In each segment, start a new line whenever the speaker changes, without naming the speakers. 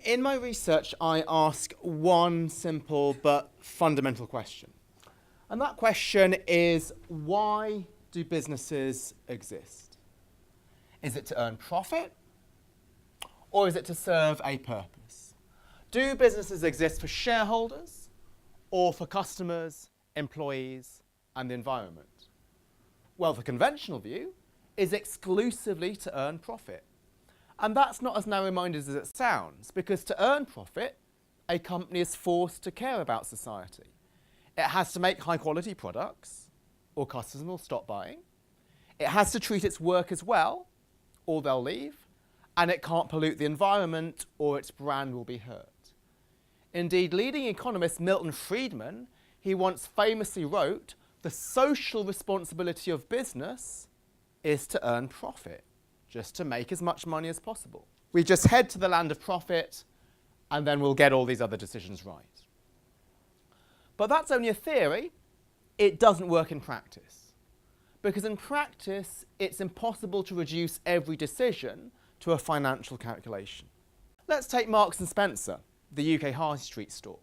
In my research, I ask one simple but fundamental question. And that question is, why do businesses exist? Is it to earn profit? Or is it to serve a purpose? Do businesses exist for shareholders or for customers, employees, and the environment? Well, the conventional view is exclusively to earn profit. And that's not as narrow-minded as it sounds, because to earn profit, a company is forced to care about society. It has to make high-quality products, or customers will stop buying. It has to treat its workers well, or they'll leave. And it can't pollute the environment, or its brand will be hurt. Indeed, leading economist Milton Friedman, he once famously wrote, "The social responsibility of business is to earn profit, just to make as much money as possible. We just head to the land of profit, and then we'll get all these other decisions right." But that's only a theory. It doesn't work in practice. Because in practice, it's impossible to reduce every decision to a financial calculation. Let's take Marks and Spencer, the UK high street store.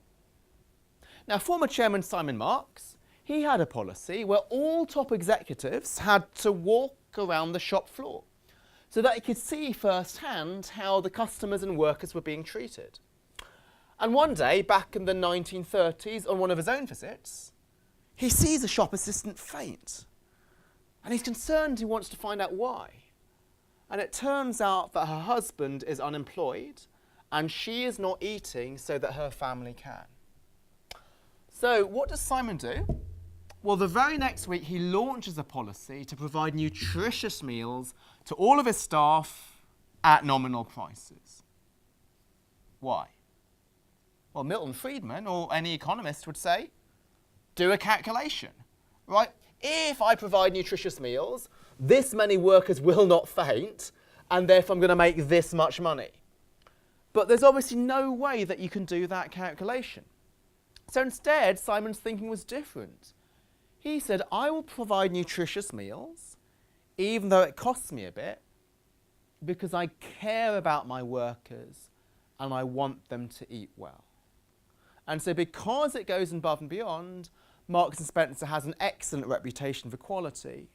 Now, former chairman Simon Marks, he had a policy where all top executives had to walk around the shop floor so that he could see firsthand how the customers and workers were being treated. And one day, back in the 1930s, on one of his own visits, he sees a shop assistant faint. And he's concerned, he wants to find out why. And it turns out that her husband is unemployed and she is not eating so that her family can. So what does Simon do? Well, the very next week he launches a policy to provide nutritious meals to all of his staff at nominal prices. Why? Well, Milton Friedman or any economist would say, do a calculation, right? If I provide nutritious meals, this many workers will not faint, and therefore I'm going to make this much money. But there's obviously no way that you can do that calculation. So instead, Simon's thinking was different. He said, I will provide nutritious meals, even though it costs me a bit, because I care about my workers and I want them to eat well. And so because it goes above and beyond, Marks and Spencer has an excellent reputation for quality,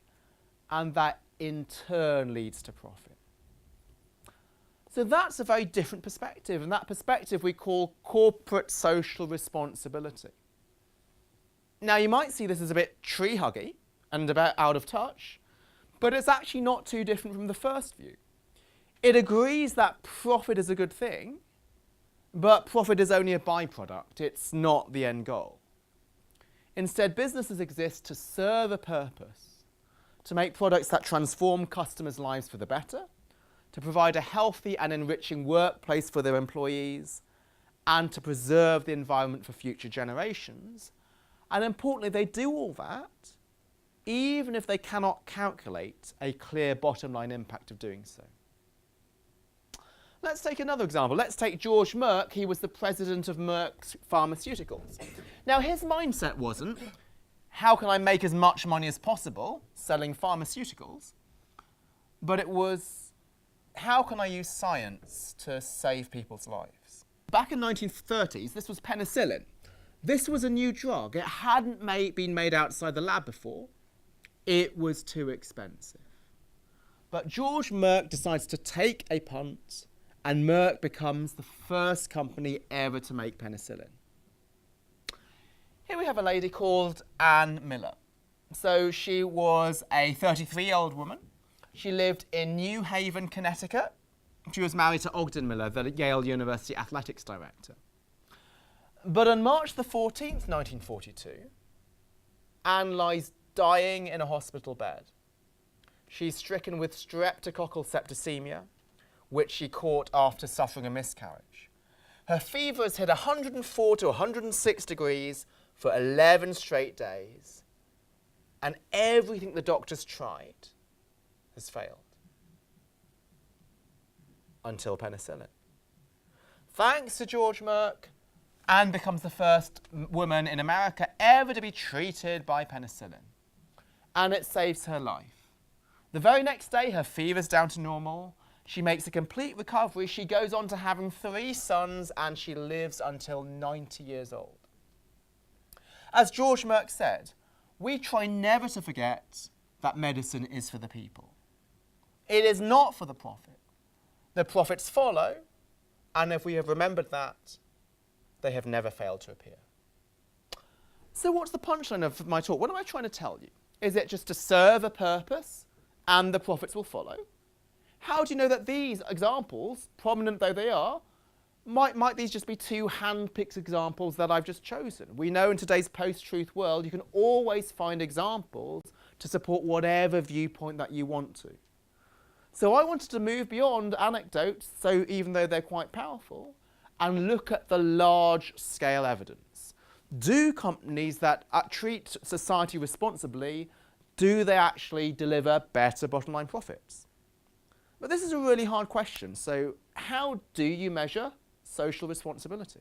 and that in turn leads to profit. So that's a very different perspective, and that perspective we call corporate social responsibility. Now, you might see this as a bit tree-huggy and a bit out of touch, but it's actually not too different from the first view. It agrees that profit is a good thing, but profit is only a byproduct. It's not the end goal. Instead, businesses exist to serve a purpose, to make products that transform customers' lives for the better, to provide a healthy and enriching workplace for their employees, and to preserve the environment for future generations. And importantly, they do all that even if they cannot calculate a clear bottom line impact of doing so. Let's take another example. Let's take George Merck. He was the president of Merck Pharmaceuticals. Now, his mindset wasn't, how can I make as much money as possible selling pharmaceuticals? But it was, how can I use science to save people's lives? Back in the 1930s, this was penicillin. This was a new drug. It hadn't been made outside the lab before. It was too expensive. But George Merck decides to take a punt, and Merck becomes the first company ever to make penicillin. Here we have a lady called Anne Miller. So she was a 33-year-old woman. She lived in New Haven, Connecticut. She was married to Ogden Miller, the Yale University athletics director. But on March the 14th, 1942, Anne lies dying in a hospital bed. She's stricken with streptococcal septicemia, which she caught after suffering a miscarriage. Her fever has hit 104 to 106 degrees for 11 straight days, and everything the doctors tried has failed. Until penicillin. Thanks to George Merck, Anne becomes the first woman in America ever to be treated by penicillin. And it saves her life. The very next day, her fever's down to normal. She makes a complete recovery. She goes on to having 3 sons, and she lives until 90 years old. As George Merck said, we try never to forget that medicine is for the people. It is not for the profit. The profits follow, and if we have remembered that, they have never failed to appear. So what's the punchline of my talk? What am I trying to tell you? Is it just to serve a purpose and the profits will follow? How do you know that these examples, prominent though they are, might these just be 2 hand-picked examples that I've just chosen? We know in today's post-truth world you can always find examples to support whatever viewpoint that you want to. So I wanted to move beyond anecdotes, so even though they're quite powerful, and look at the large-scale evidence. Do companies that treat society responsibly, do they actually deliver better bottom-line profits? But this is a really hard question, so how do you measure social responsibility?